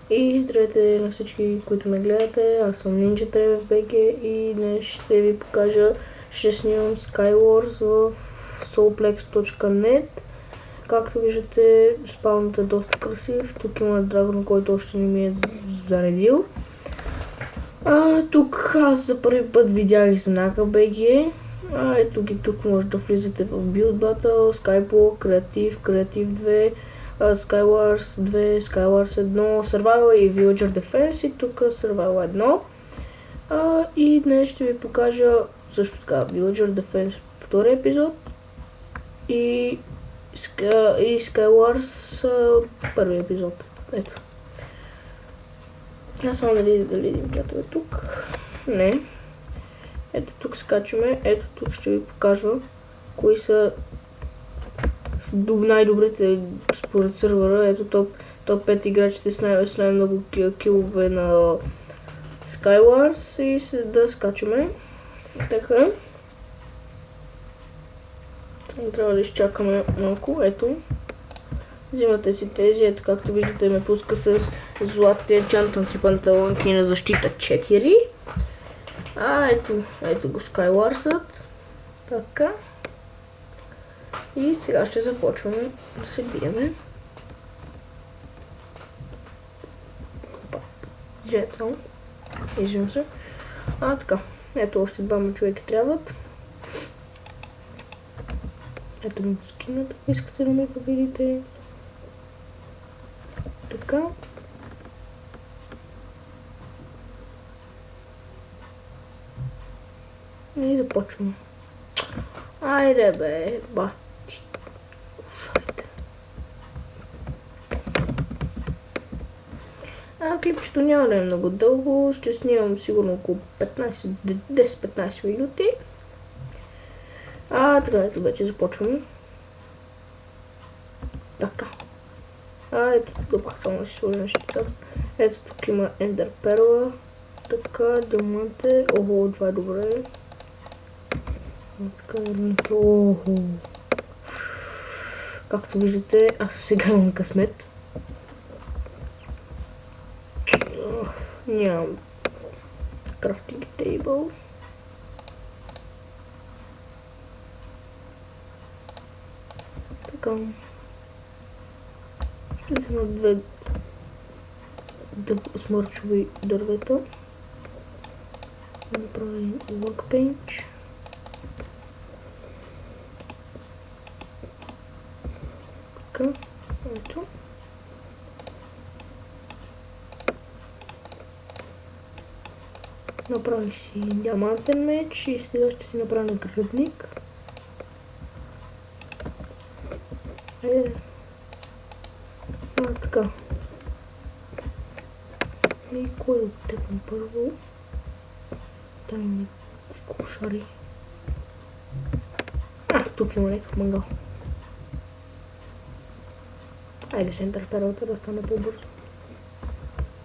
И здравейте на всички, които ме гледате. Аз съм Ninja TVBG и днес ще ви покажа, ще снимам Skywars в soulplex.net. Както виждате, спаунът е доста красив. Тук има драгон, който още не ми е заредил. Тук аз за първи път видях знака BG. Ето ги, тук може да влизате в Build Battle, Skyblock, Creative 2, Skywars 2, Skywars 1, Survival и Villager Defense и тук Survival 1. И днес ще ви покажа също така Villager Defense втори епизод и Skywars първи епизод. Ето. Аз само да видим чатове тук. Не. Ето тук скачаме. Ето тук ще ви покажа кои са най-добрите според сървъра. Ето топ 5 играчите с най-много килове на Skywars и да скачаме. Така. Трябва да изчакаме малко. Ето. Взимате си тези. Ето както виждате ме пуска с златите енчантнати панталонки на защита 4. Ето го Skywarsът. Така. И сега ще започваме да се биеме. Жетъл. Извинявам се. Така. Ето още двама човека трябват. Ето ми го скинат, ако искате да ме видите. Така. И започваме. Айде бе, бати. Ушайте. Клипчето няма да е много дълго. Ще снимам сигурно около 10-15 минути. Така, ето вече започваме. Така. Ето тук, само да си сложа на щитата. Ето тук има Ender Pearl. Така, диаманте. Охо, това е добре. Така, охо. Както виждате, аз сега имам късмет. Нямам крафтинг тейбъл. Така. Ще взема две смърчови дървета. Направим workbench. Така, ето. Направих си диамантен меч и сега ще си направя наградник. Така. И кой да оттепам първо? Дай ми кошари. Тук има някакъв мангал. Айде се интерпералата да стане по-бързо.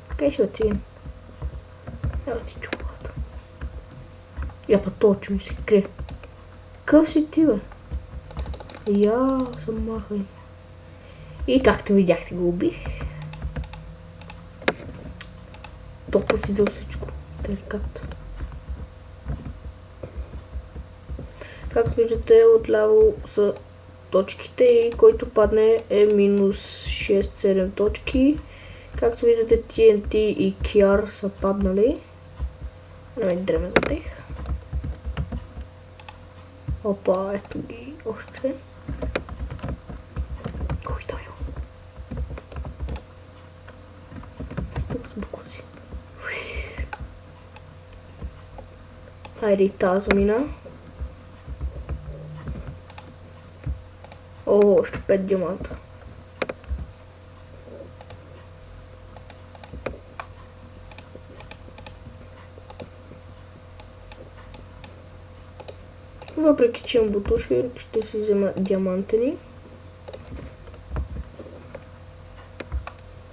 Къде си отиген? Ева ти чупата. Я па то, че ми се крие. Къв си ти, бе? Я съм махай. И както видяхте го убих. Толкова си взел всичко. Деликатно. Както виждате, отляво са точките и който падне е минус 6-7 точки. Както виждате, TNT и QR са паднали. Не ме дреме за тях. Опа, ето ги още. Кой да е? Тук с букуци. Хайде и тази мина. Още 5 диаманта. Въпреки че имам бутуши, ще си взема диамантени.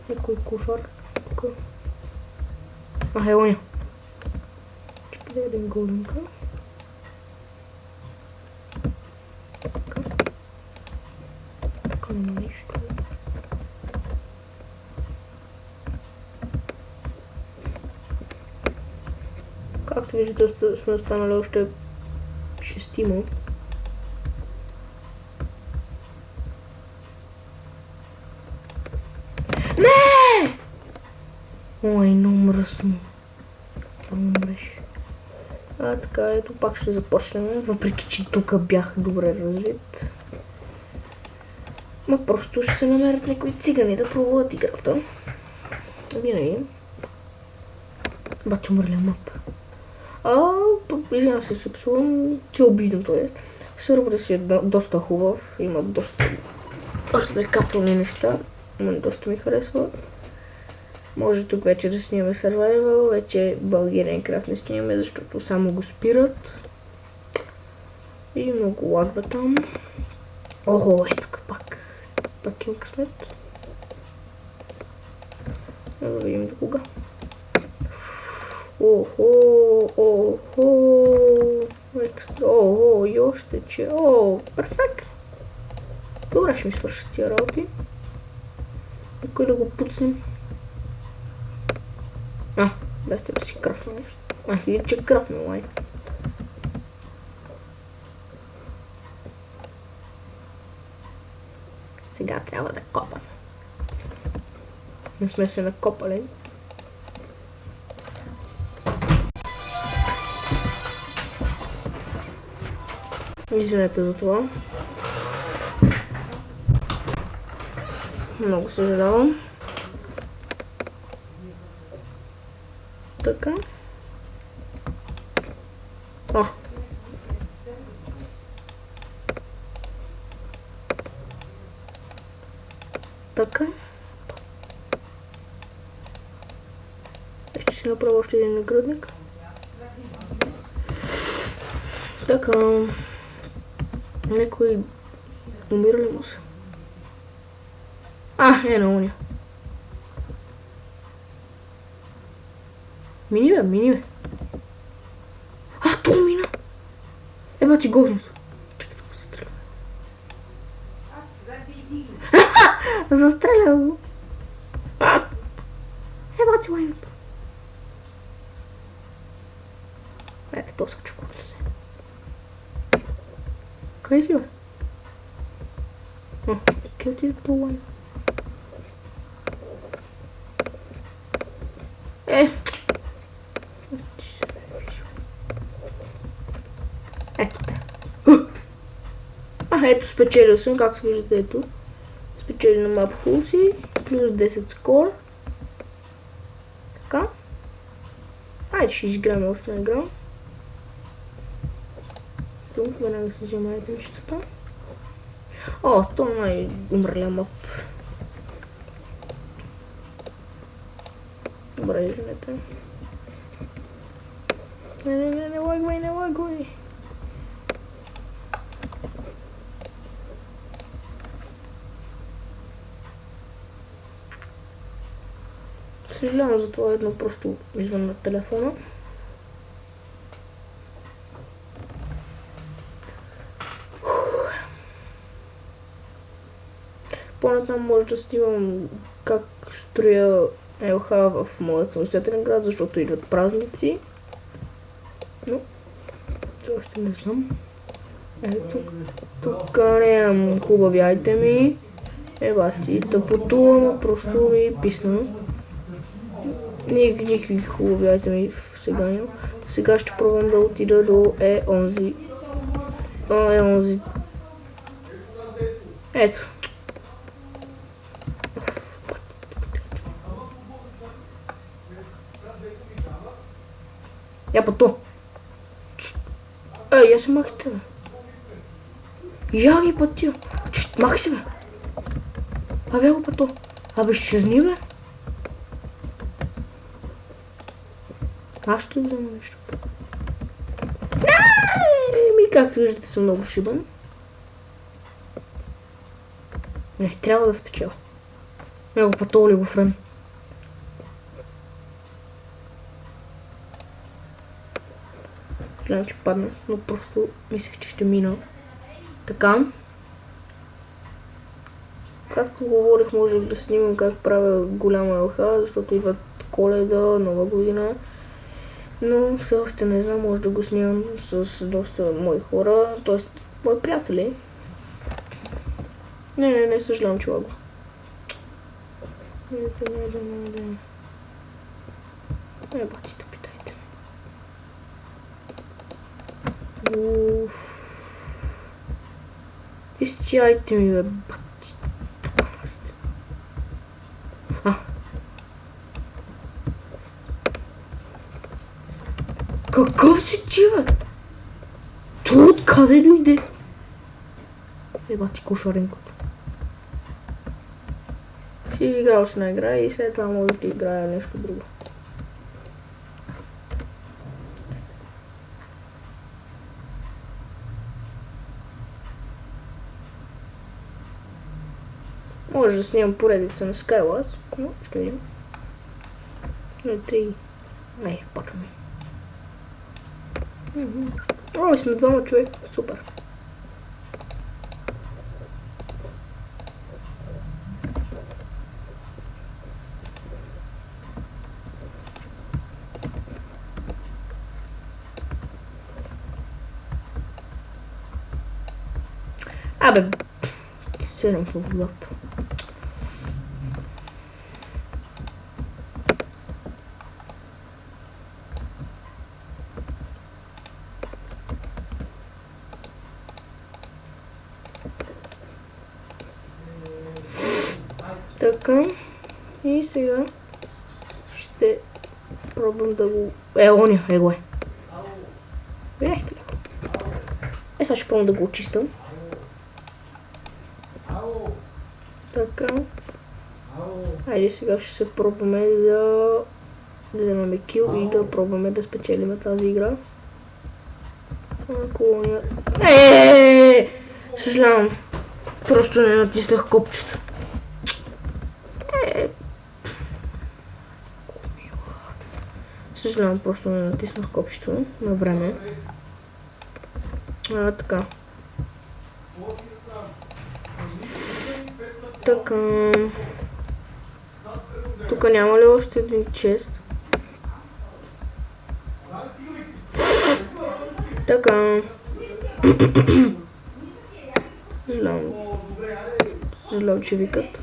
Некой кошар. Тук. Елоня. Ще бъде един големка. Така няма нищо. Както виждате, сме останали още 6. Не! Ой, много мръсно. Това умреш. Така, ето пак ще започнем, въпреки че тук бях добре развит. Ма просто ще се намерят някои цигани да пробват играта. Винаги. Бати умърля мап. Извинявам се, че псувам, че обиждам т.е. Сървърът си е доста хубав, има доста развлекателни неща, но доста ми харесва. Може тук вече да снимаме Survival, вече Bulgarian Craft не снимаме, защото само го спират. И много лагва там. Охо, ето пак има късмет. Да видим до кога. Охо, и още че. Перфект. Добре ще ми свършат тия работи. Кой да го пуцнем? Дайте да си крафна нещо. Или че крафна лай. Сега трябва да копаме. Не сме се накопали. Извинете за това. Много съжалявам. Така. Така. Ще си направя още един наградник. Така. Некой умира ли му се? На уния. Мини бе. То мина! Еба ти говното. Чакай да го застреля. Застреля го. Еба ти лайното. То са чуквата се. Къде си бе? Къде ти е то лайно? Ето те. Ето спечелил съм, както виждате, ето. Спечели на мап Hulsi, плюс 10 скор. Така. Айде ще изиграем още една игра. Тук веднага се вземайте нещата. То най-умрля мап. Добре, извинете. Не лагвай. Съжалявам за това, едно просто извън на телефона. По-натам може да снимам как строя ЛХ в моят самостоятелен град, защото идват празници. Но, това още не знам. Тук нямам хубави айтеми. Бати, тъпото, ама просто ми писна. Никакви хубави айтеми сега нямам. Сега ще пробвам да отида до онзи. Ето. Я пато. Я се махте, бе. Я ги пътя. Махай се, бе. Я го пато. Изчезни, бе. Аз ще взема нещо. Както виждате, съм много шибан. Не, трябва да спечеля. Я го пато ли го френ. Гледам, че падна, но просто мислех, че ще мина. Така. Както говорих, може да снимам как правя голяма ЛХ, защото идват Коледа, Нова година. Но все още не знам, може да го снимам с доста мои хора, т.е. мои приятели. Не, съжалявам, че лагва. Не, батите, питайте. Изчайте ми, бе, бати. Какъв си ти, бе? Това откъде дойде? Бати кошаренкото. Ще игра още на игра и след това може да играя нещо друго. Може да снимам поредица на Skywars, но ще видим. На 3. Не, почваме. О, сме двама човека. Супер. Абе, 7 в водата. Така, и сега ще пробвам да го... Его е. Видяхте ли? Сега ще пробвам да го очистам. Така. Айде сега ще се пробваме да вземем кил и да пробваме да спечелим тази игра. Колония... Съжалявам. Просто не натиснах копчето. Съжалявам, просто не натиснах копчето на време. Така. Така. Тук няма ли още един чест? Така. Съжалявам, че викат.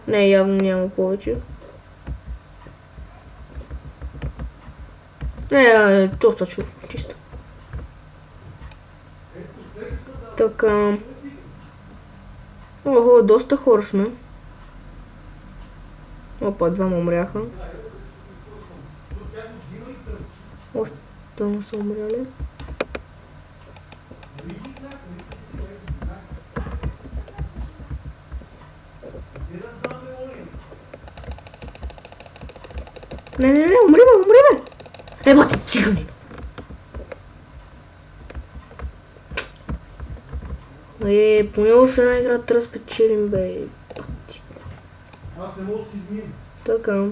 Не, явно няма повече. Не, доста чисто. Така. Ого, доста хора сме. Опа, двама умряха. Още двама са умряли. Не, умри бе! Бати, цигани! Поне още една игра трябва да спечелим, бе. Бати. Аз не мога да си изминем. Така.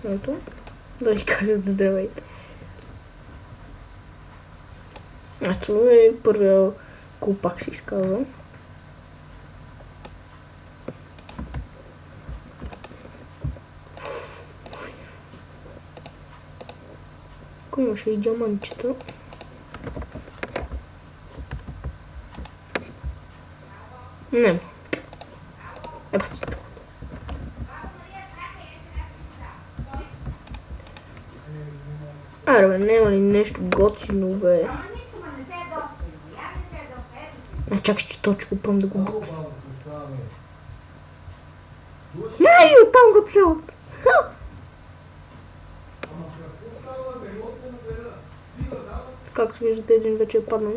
Ето. Да ви кажа здравейте. Това е първия купак, си изказвам. Тук имаше и диамантчета. Не. Аре бе, няма ли нещо готино, бе? Чакай, че точно пром да го бутя. Не, оттам го целът. Както виждате, един вече е паднал.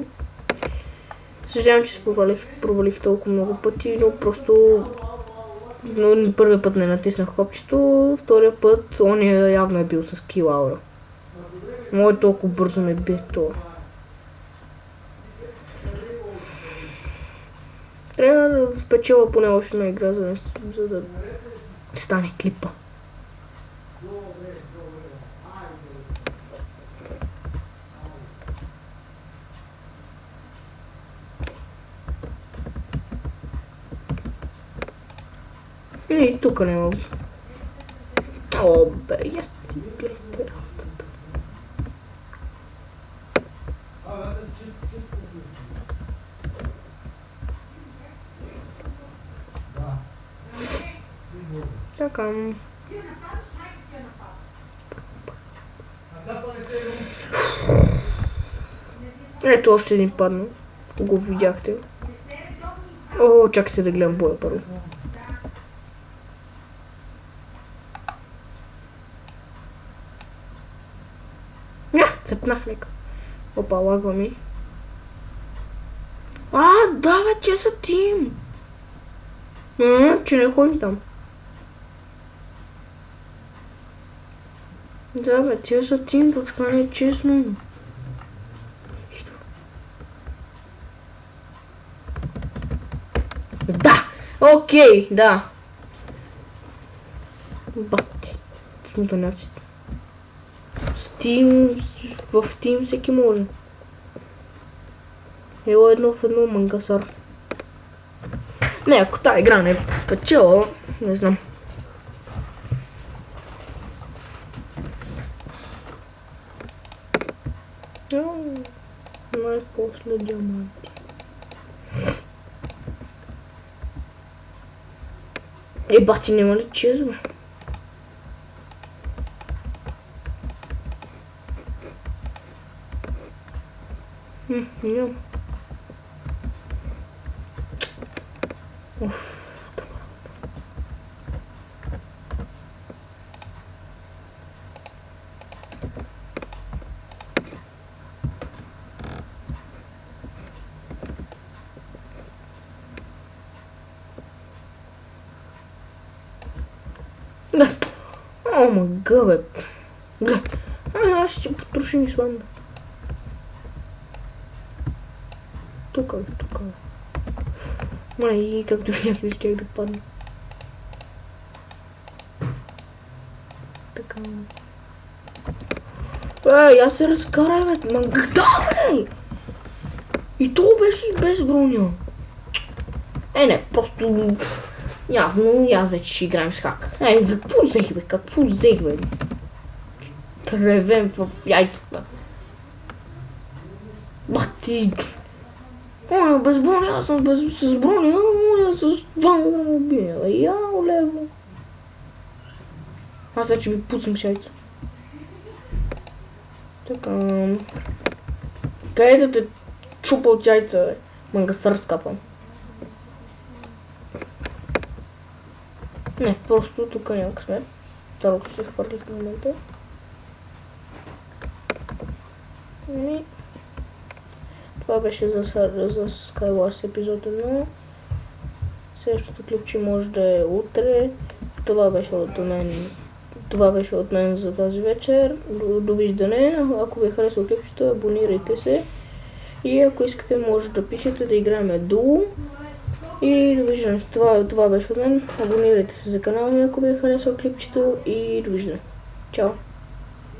Съжалявам, че се провалих толкова много пъти, но просто първият път не натиснах копчето, втория път он явно е бил с кил аура. Мой толкова бързо ме бие това. Трябва да спечела поне още една игра, за да стане клипа. И тук няма. О, бе, я гледайте работата. Така. Ето още един падна. Го видяхте. О, чакайте да гледам боя първо. Цепнах лека. Опа, лагва ми. Да, бе, че са тим. Че не ходим там. Да, бе, тия са тим, то така не е честно. Да! Окей, да. Бати. Смутаняците. В Тим всеки може. Ело едно в едно мангасар. Не, ако тази игра не е спечела, не знам. Най-после диаманти. Бати, няма ли чест, бе? Нямам. Да. О, мага, бе. Гледай. Аз ще потрошим Исланда. Тука, бе, тука, бе. Май, както видяхте, ще да падна. Така. Аз се разкарай, бе. Мага, да, бе! И то беше и без броня. Не, просто... Явно, аз вече ще играем с хак. Какво взех, бе? Какво взех, бе? Тревен в яйцата. Бати! Без броня, аз съм с броня, с два убия, бе. Яо, лево. Аз вече ви пуцам с яйца. Така... Къде да те чупа от яйца, бе? Мангасър скапам. Не, просто тук няма късмет. Дарото се хвърлих в момента. И... Това беше за Skywars епизод 1. Следващото клипче може да е утре. Това беше от мен за тази вечер. Довиждане. Ако ви харесва клипчето, абонирайте се. И ако искате, може да пишете да играем дуо. И довиждане. Това беше от мен. Абонирайте се за канала ми, ако ви харесва клипчето. И довиждане. Чао!